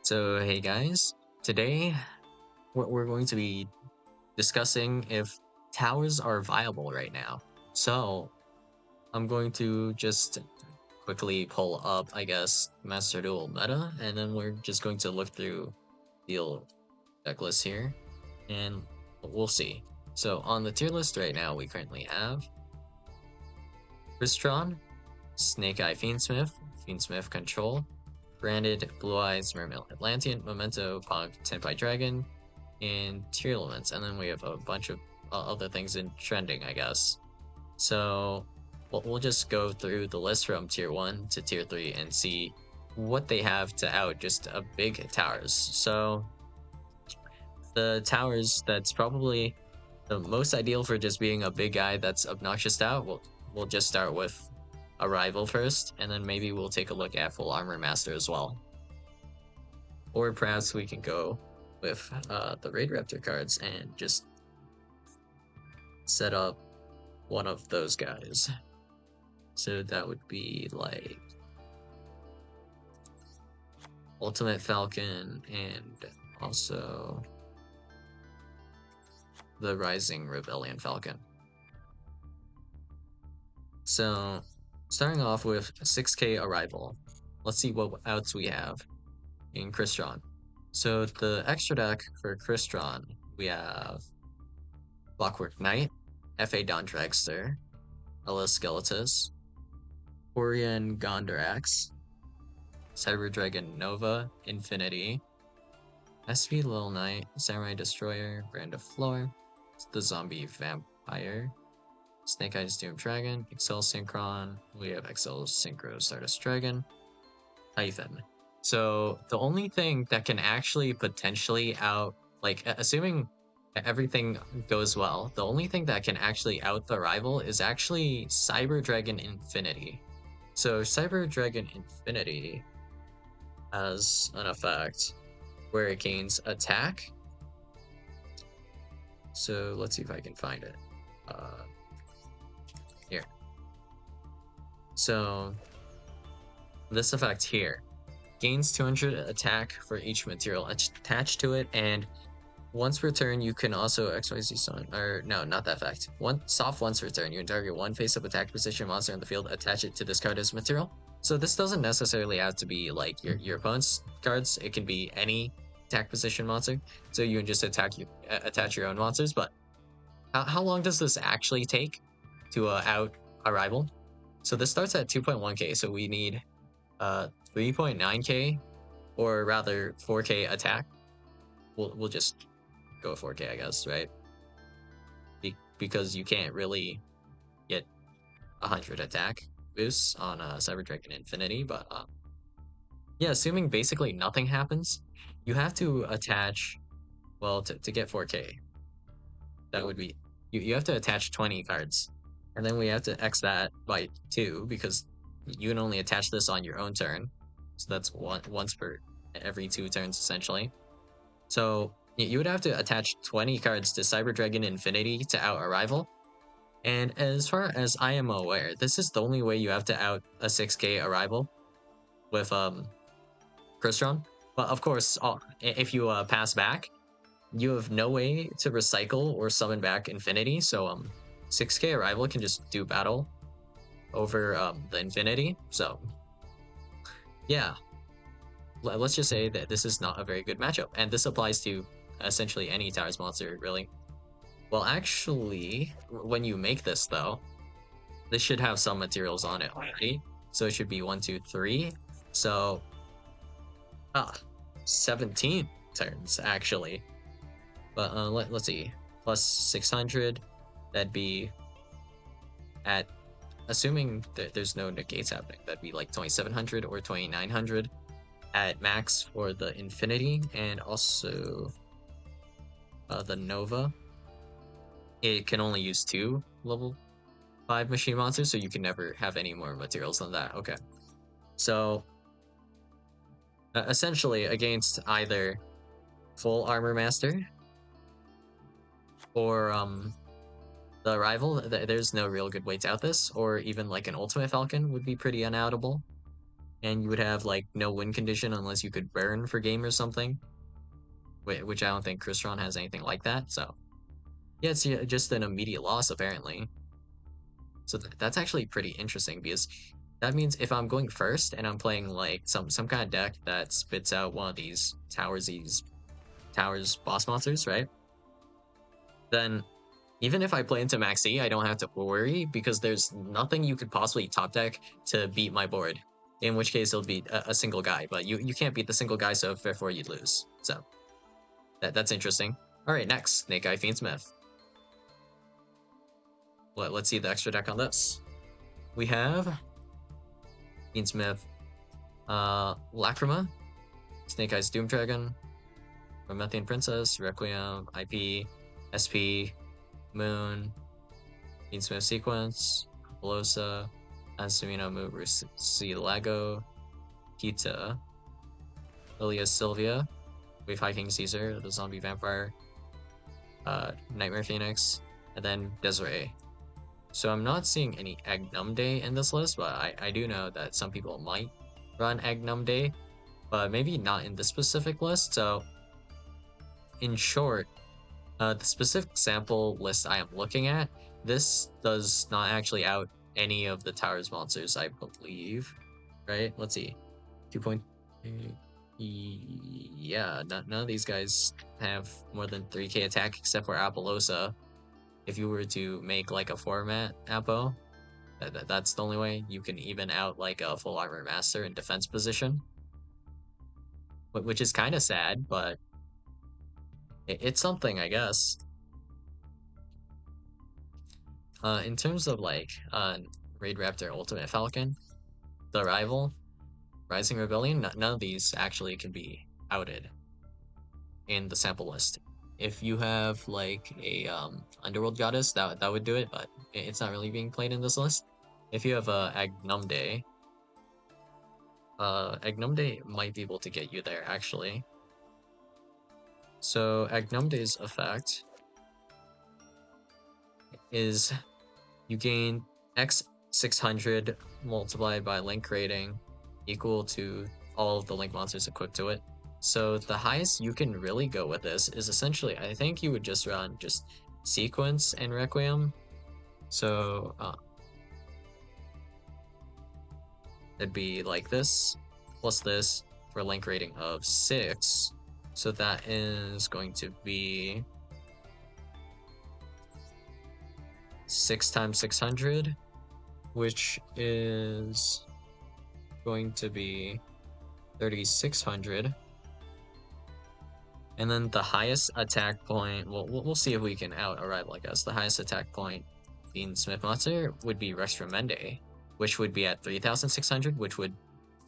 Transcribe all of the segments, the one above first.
So, hey guys, today we're going to be discussing if towers are viable right now. So, I'm going to just quickly pull up, I guess, Master Duel meta, and then we're just going to look through the old deck list here, and we'll see. So, on the tier list right now, we currently have Crystron, Snake Eye Fiendsmith, Fiendsmith Control, Branded, Blue Eyes, Mermail Atlantean, Memento, Pog, Tenpai Dragon, and tier elements, and then we have a bunch of other things in trending, I guess. So we'll just go through the list from tier 1 to tier 3 and see what they have to out just a big towers. So the towers that's probably the most ideal for just being a big guy that's obnoxious to out, we'll just start with Arrival first, and then maybe we'll take a look at Full Armor Master as well. Or perhaps we can go with the Raid Raptor cards and just set up one of those guys. So that would be like Ultimate Falcon and also the Rising Rebellion Falcon. So starting off with 6k Arrival, let's see what outs we have in Crystron. So the extra deck for Crystron, we have Clockwork Knight, FA Don Dragster, Ellis Skeletus, Orion Gondorax, Cyber Dragon Nova, Infinity, SV Little Knight, Samurai Destroyer, Brand of Floor, the Zombie Vampire, Snake Eyes Doom Dragon, Excel Synchron, we have Excel Synchro Stardust Dragon, Hyphen. So the only thing that can actually potentially out, like assuming everything goes well, the only thing that can actually out the rival is actually Cyber Dragon Infinity. So Cyber Dragon Infinity has an effect where it gains attack. So let's see if I can find it. Here. So this effect here gains 200 attack for each material attached to it, and once per turn you can also XYZ summon, or no, not that effect. Once per turn, you can target one face-up attack position monster in the field, attach it to this card as material. So this doesn't necessarily have to be like your opponent's cards. It can be any attack position monster. So you can just attach your own monsters. But how long does this actually take to out a rival? So this starts at 2.1k. So we need 3.9k, or rather 4k attack. We'll just go 4k, I guess, right? Because you can't really get 100 attack boosts on Cyber Dragon Infinity, but yeah, assuming basically nothing happens, you have to attach, well, to get 4k, that would be, you have to attach 20 cards, and then we have to X that by 2, because you can only attach this on your own turn, so that's once per every 2 turns, essentially. So you would have to attach 20 cards to Cyber Dragon Infinity to out a rival. And as far as I am aware, this is the only way you have to out a 6k Arrival with Crystron. But of course, if you pass back, you have no way to recycle or summon back Infinity. So 6k Arrival can just do battle over the Infinity. So yeah, let's just say that this is not a very good matchup. And this applies to essentially any Towers monster, really. Well, actually, when you make this, though, this should have some materials on it already. So it should be 1, 2, 3. So, 17 turns, actually. But let's see. Plus 600, that'd be at, assuming that there's no negates happening, that'd be like 2700 or 2900 at max for the Infinity, and also the Nova. It can only use 2 level 5 machine monsters, so you can never have any more materials than that. Okay. So, essentially, against either Full Armor Master or the Rival, there's no real good way to out this, or even like an Ultimate Falcon would be pretty unoutable. and you would have like no win condition unless you could burn for game or something, which I don't think Crystron has anything like that. So yeah, it's just an immediate loss apparently. So that's actually pretty interesting because that means if I'm going first and I'm playing like some kind of deck that spits out one of these towers boss monsters, right? Then even if I play into Max E, I don't have to worry because there's nothing you could possibly top deck to beat my board. In which case it'll be a single guy, but you can't beat the single guy, so therefore you'd lose. So that's interesting. All right, next Snake Eye Fiendsmith. Let's see the extra deck on this. We have Fiendsmith, Lacrima, Snake Eyes Doom Dragon, Promethean Princess, Requiem, IP, SP, Moon, Fiendsmith Sequence, Velosa, Ansamino Murcielago, Kita, Lilia Sylvia, Wave High King Caesar, the Zombie Vampire, Nightmare Phoenix, and then Desiree. So I'm not seeing any Agnumde in this list, but I do know that some people might run Agnumde, but maybe not in this specific list. So in short, the specific sample list I am looking at, this does not actually out any of the Towers monsters, I believe. Right? Let's see. 2. Yeah, none of these guys have more than 3k attack except for Apollosa. If you were to make like a format Apo, that's the only way you can even out like a full armor master in defense position, which is kind of sad, but it's something, I guess. In terms of like Raid Raptor Ultimate Falcon, the rival, Rising Rebellion, none of these actually can be outed in the sample list. If you have like a Underworld Goddess, that would do it, but it's not really being played in this list. If you have a Agnumde, Agnumde might be able to get you there actually. So Agnumde's effect is you gain X 600 multiplied by link rating equal to all of the link monsters equipped to it. So the highest you can really go with this is essentially, I think you would just run just Sequence and Requiem. So it'd be like this, plus this for link rating of 6. So that is going to be 6 times 600, which is going to be 3,600. And then the highest attack point, we'll see if we can out arrival, I guess. The highest attack point being Smith Monster would be Rex Remende, which would be at 3,600, which would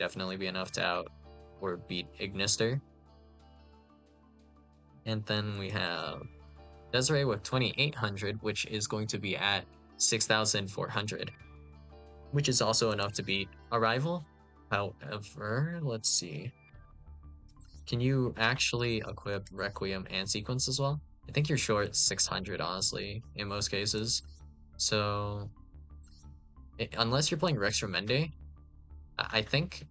definitely be enough to out or beat Ignister. And then we have Desiree with 2,800, which is going to be at 6,400, which is also enough to beat Arrival. However, let's see. Can you actually equip Requiem and Sequence as well? I think you're short 600, honestly, in most cases. So, unless you're playing Rex Remende, I think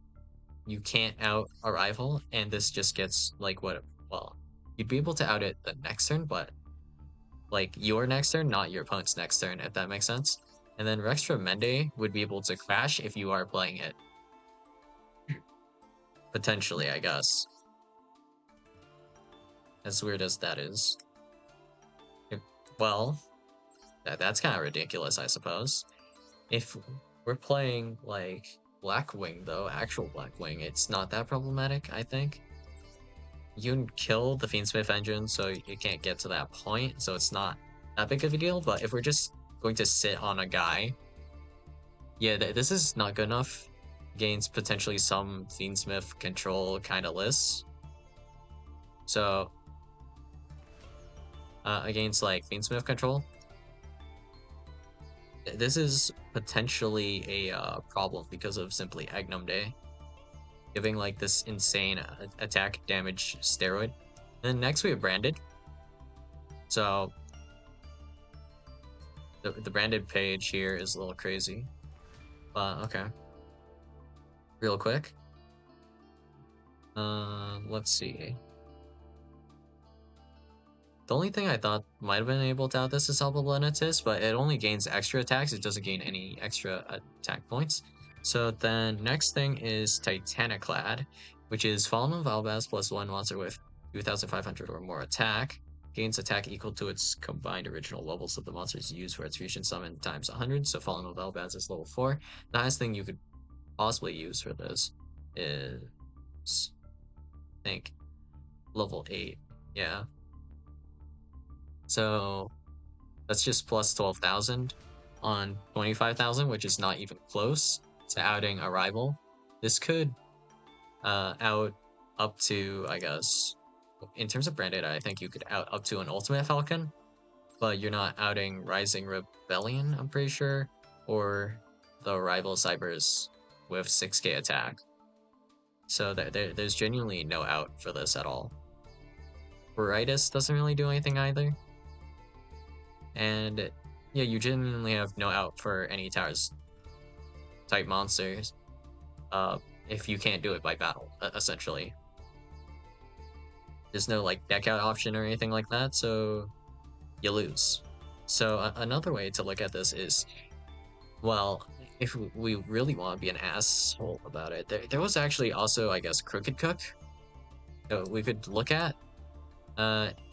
you can't out Arrival, and this just gets, like, well, you'd be able to out it the next turn, but, like, your next turn, not your opponent's next turn, if that makes sense. And then Rex Remende would be able to crash if you are playing it. Potentially, I guess. As weird as that is. Well, that's kind of ridiculous, I suppose. If we're playing, like, Blackwing, though, actual Blackwing, it's not that problematic, I think. You can kill the Fiendsmith engine, so you can't get to that point, so it's not that big of a deal, but if we're just going to sit on a guy, yeah, this is not good enough against potentially some Fiendsmith control kind of lists. So, against, like, Fiendsmith control, this is potentially a problem because of simply Agnumde giving like this insane attack damage steroid. And then next we have Branded. So the Branded page here is a little crazy, but okay. real quick. Let's see. The only thing I thought might have been able to out this is Alpha, but it only gains extra attacks. It doesn't gain any extra attack points. So then next thing is Titaniclad, which is Fallen of Albaz +1 monster with 2,500 or more attack. Gains attack equal to its combined original levels of the monsters used for its fusion summon times 100. So Fallen of Albaz is level 4. The highest thing you could possibly use for this is, I think, level 8. Yeah. So that's just plus 12,000 on 25,000, which is not even close to outing a rival. This could out up to, I guess, in terms of branded, I think you could out up to an Ultimate Falcon, but you're not outing Rising Rebellion, I'm pretty sure, or the rival Cybers with 6k attack. So there's genuinely no out for this at all. Baritis doesn't really do anything either. And yeah, you genuinely have no out for any towers type monsters if you can't do it by battle, essentially. There's no like deck out option or anything like that, so you lose. So another way to look at this is, well, if we really want to be an asshole about it, there was actually also, I guess, Crooked Cook that we could look at.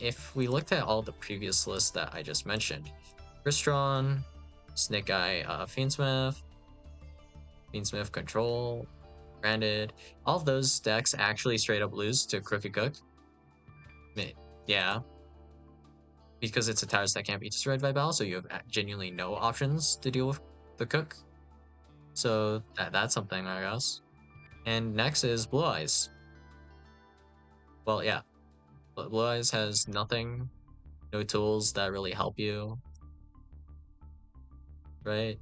If we looked at all the previous lists that I just mentioned, Crystron, Snake Eye, Fiendsmith, Control, Branded, all of those decks actually straight up lose to Crooked Cook. Yeah. Because it's a towers that can't be destroyed by battle, so you have genuinely no options to deal with the Cook. So that's something, I guess. And next is Blue Eyes. Well, yeah. Blue Eyes has nothing, no tools that really help you, right?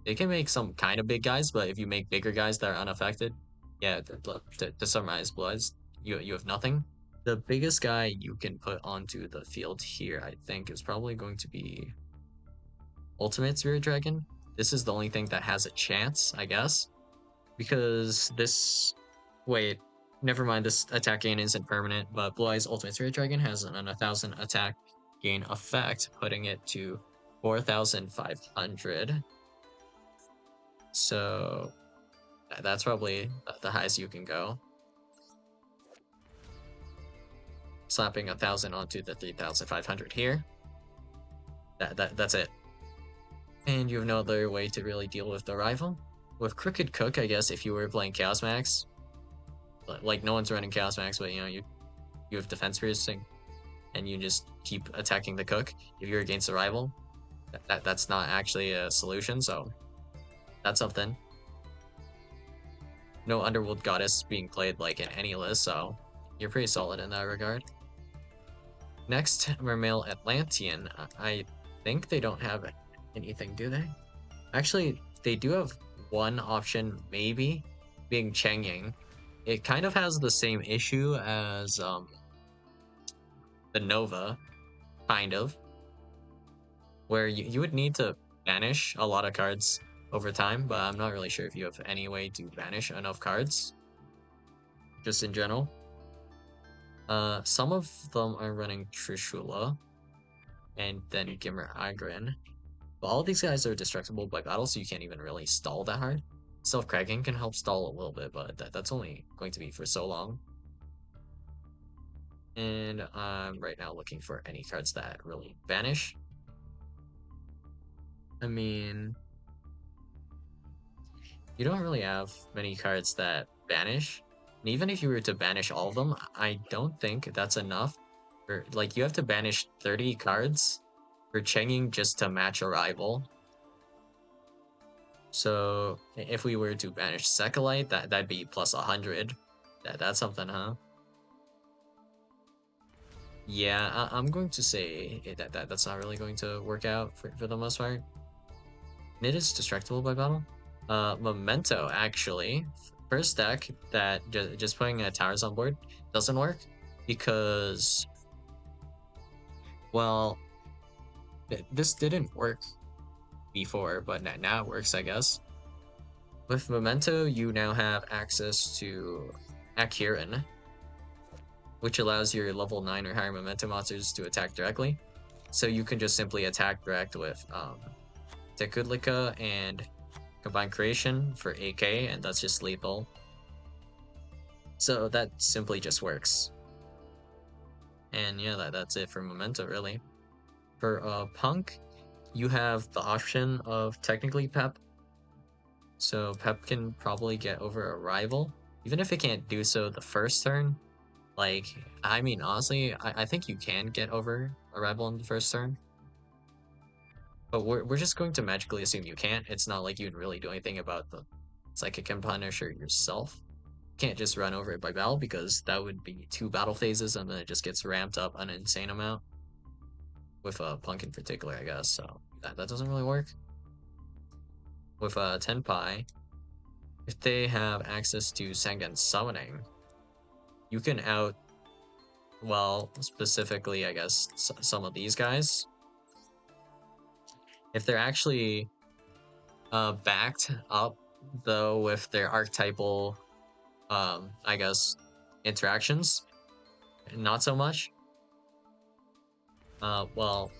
They can make some kind of big guys, but if you make bigger guys that are unaffected, yeah, to summarize, Blue Eyes, you have nothing. The biggest guy you can put onto the field here, I think, is probably going to be Ultimate Spirit Dragon. This is the only thing that has a chance, I guess, because this... Wait, never mind, this attack gain isn't permanent, but Blue Eyes Ultimate Spirit Dragon has an 1,000 attack gain effect, putting it to 4,500. So that's probably the highest you can go. Slapping 1,000 onto the 3,500 here. That's it. And you have no other way to really deal with the rival. With Crooked Cook, I guess if you were playing Chaos Max, like no one's running Chaos Max, but you have Defense Piercing, and you just keep attacking the Cook. If you're against a rival, that's not actually a solution, so that's something. No Underworld Goddess being played like in any list, so you're pretty solid in that regard. Next, Mermail Atlantean. I think they don't have anything, do they? Actually, they do have one option, maybe, being Changying. It kind of has the same issue as the Nova, kind of, where you would need to banish a lot of cards over time, but I'm not really sure if you have any way to banish enough cards, just in general. Some of them are running Trishula, and then Gimmer Agrin. But all of these guys are destructible by battle, so you can't even really stall that hard. Self-Kragging can help stall a little bit, but that's only going to be for so long. And I'm right now looking for any cards that really banish. I mean, you don't really have many cards that banish. And even if you were to banish all of them, I don't think that's enough. Like, you have to banish 30 cards for Chenging just to match a rival. So if we were to banish Sekalite, that'd be plus 100. That's something, huh? Yeah, I'm going to say that's not really going to work out for the most part. It is destructible by battle. Memento, actually. First deck that just putting towers on board doesn't work because, well, this didn't work before, but now it works, I guess. With Memento, you now have access to Akirin, which allows your level 9 or higher Memento monsters to attack directly. So you can just simply attack direct with Tekudlika and Combined Creation for 8k, and that's just lethal. So that simply just works. And yeah, that's it for Memento, really. For Punk, you have the option of technically Pep. So Pep can probably get over a rival, even if it can't do so the first turn. Like, I mean, honestly, I think you can get over a rival in the first turn. But we're just going to magically assume you can't. It's not like you can really do anything about the Psychic and Punisher yourself. You can't just run over it by battle because that would be 2 battle phases and then it just gets ramped up an insane amount. With Punk in particular, I guess. So that doesn't really work. With Tenpai, if they have access to Sangan Summoning, you can well, specifically, I guess, some of these guys. If they're actually backed up, though, with their archetypal, I guess, interactions, not so much. Well,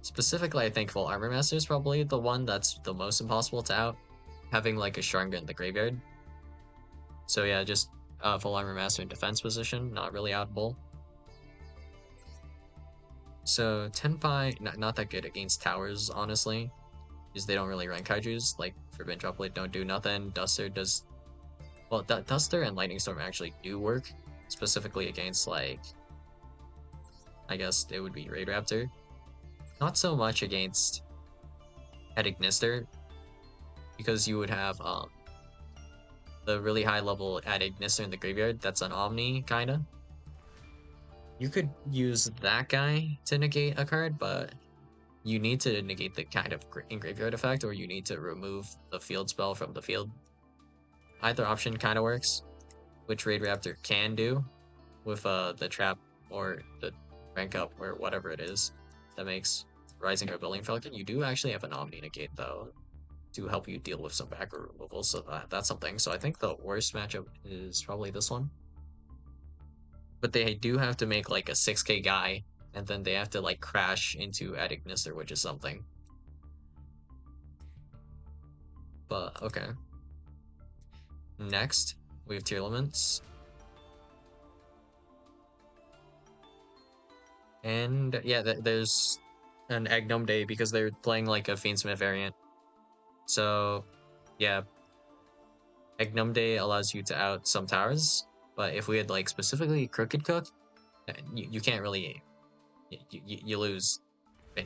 specifically, I think Full Armor Master is probably the one that's the most impossible to out, having like a Shrunga in the graveyard. So yeah, just Full Armor Master in defense position, not really outable. So Tenpai, not that good against towers, honestly, because they don't really run kaijus. Like Forbidden Droplet don't do nothing. Duster does well. Duster and Lightning Storm actually do work, specifically against like I guess it would be Raid Raptor. Not so much against Ignister, because you would have the really high level Ignister in the graveyard. That's an Omni kinda. You could use that guy to negate a card, but you need to negate the kind of in-graveyard effect, or you need to remove the field spell from the field. Either option kind of works, which Raid Raptor can do with the trap or the rank up or whatever it is that makes Rising Rebellion Falcon. You do actually have an Omni negate though to help you deal with some backer removal, so that's something. So I think the worst matchup is probably this one. But they do have to make like a 6k guy, and then they have to like crash into Ignister, which is something. But okay. Next, we have tier limits. And yeah, there's an Agnum Day because they're playing like a Fiendsmith variant. So yeah, Agnum Day allows you to out some towers, but if we had like specifically Crooked Cook, you can't really, you lose,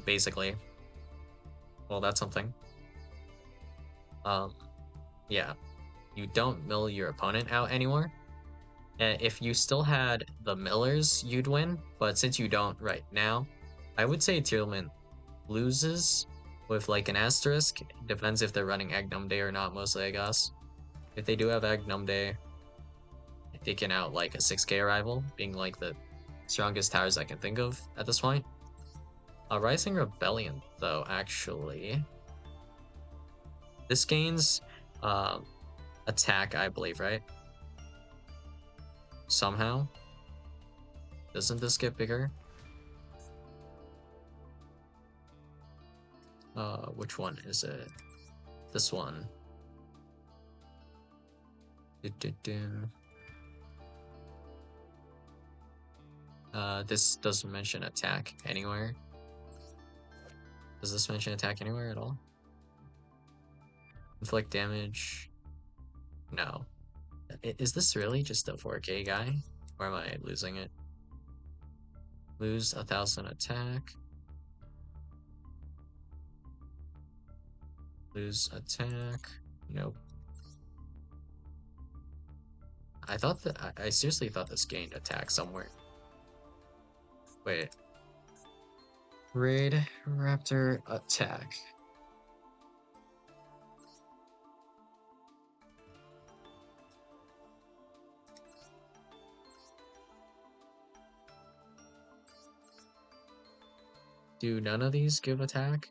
basically. Well, that's something. Yeah, you don't mill your opponent out anymore. If you still had the millers, you'd win, but since you don't right now, I would say tier limit loses with like an asterisk. Depends if they're running Agnum Day or not, mostly, I guess. If they do have Agnum Day, they can out like a 6k arrival, being like the strongest towers I can think of at this point. Rising Rebellion, though, actually, this gains attack, I believe, right? Somehow. Doesn't this get bigger? Which one is it? This one. This doesn't mention attack anywhere. Does this mention attack anywhere at all? Inflict damage? No. Is this really just a 4k guy? Or am I losing it? Lose 1000 attack. Lose attack. Nope. I thought that I seriously thought this gained attack somewhere. Wait. Raid Raptor attack. Do none of these give attack?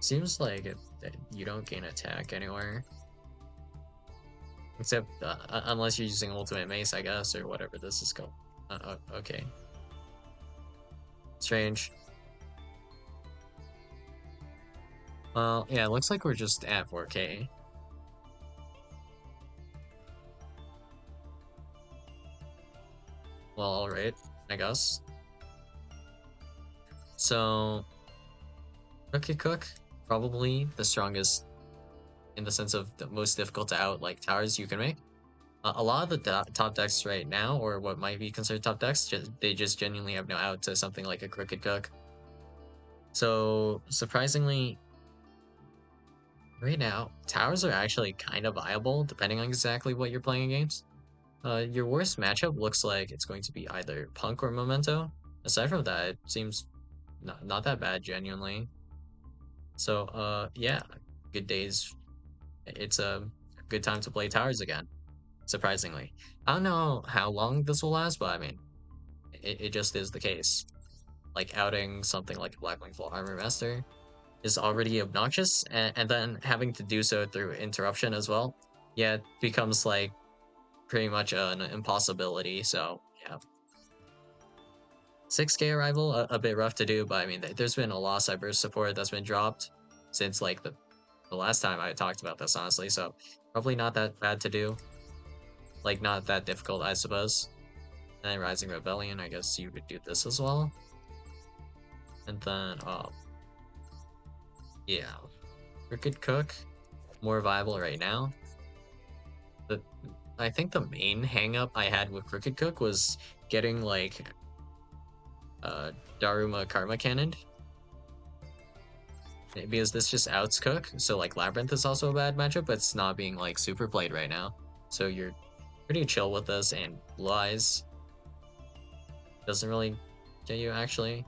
Seems like you don't gain attack anywhere. Except, unless you're using ultimate mace, I guess, or whatever this is called. Okay. Strange. Well, yeah, it looks like we're just at 4K. Well, alright, I guess. So, Crooked Cook, probably the strongest in the sense of the most difficult to out, like, towers you can make. A lot of the top decks right now, or what might be considered top decks, they just genuinely have no out to something like a Crooked Cook. So, surprisingly, right now, towers are actually kind of viable, depending on exactly what you're playing against. Your worst matchup looks like it's going to be either Punk or Memento. Aside from that, it seems not that bad, genuinely. So, yeah, good days. It's a good time to play towers again, surprisingly. I don't know how long this will last, but I mean, it just is the case. Like, outing something like a Blackwing Full Armor Master is already obnoxious, and then having to do so through interruption as well, yeah, it becomes like pretty much an impossibility. So, yeah. 6K arrival, a bit rough to do, but I mean, there's been a lot of cyber support that's been dropped since like the last time I talked about this, honestly. So probably not that bad to do, like not that difficult, I suppose. And then Rising Rebellion, I guess you could do this as well. And then, yeah, Crooked Cook, more viable right now. But I think the main hangup I had with Crooked Cook was getting like Daruma Karma Cannon, because this just outs Cook. So like Labyrinth is also a bad matchup, but it's not being like super played right now. So you're pretty chill with this, and Blue Eyes doesn't really get you actually.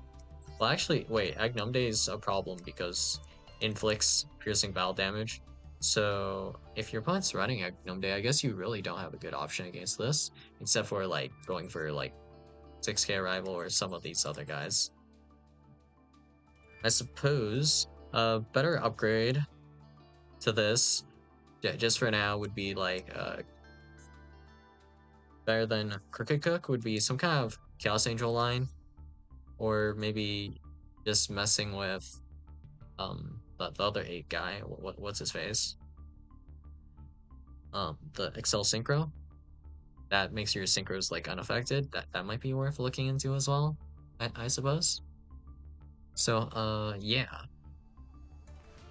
Well, actually, wait, Agnumde is a problem because inflicts piercing battle damage. So if your opponent's running Agnumde, I guess you really don't have a good option against this, except for like going for like 6K Arrival or some of these other guys. I suppose a better upgrade to this, just for now, would be like better than Crooked Cook would be some kind of Chaos Angel line, or maybe just messing with the other 8 guy. What's his face? The Excel Synchro. That makes your synchros like unaffected. That might be worth looking into as well, I suppose. So yeah,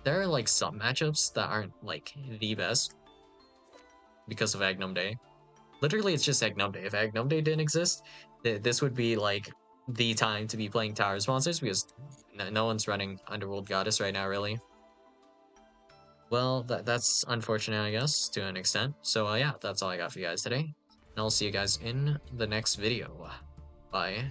there are like some matchups that aren't like the best because of Agnum Day. Literally, it's just Agnum Day. If Agnum Day didn't exist, this would be like the time to be playing tower sponsors, because no one's running Underworld Goddess right now, really. Well, that's unfortunate, I guess, to an extent. So yeah, that's all I got for you guys today. And I'll see you guys in the next video. Bye.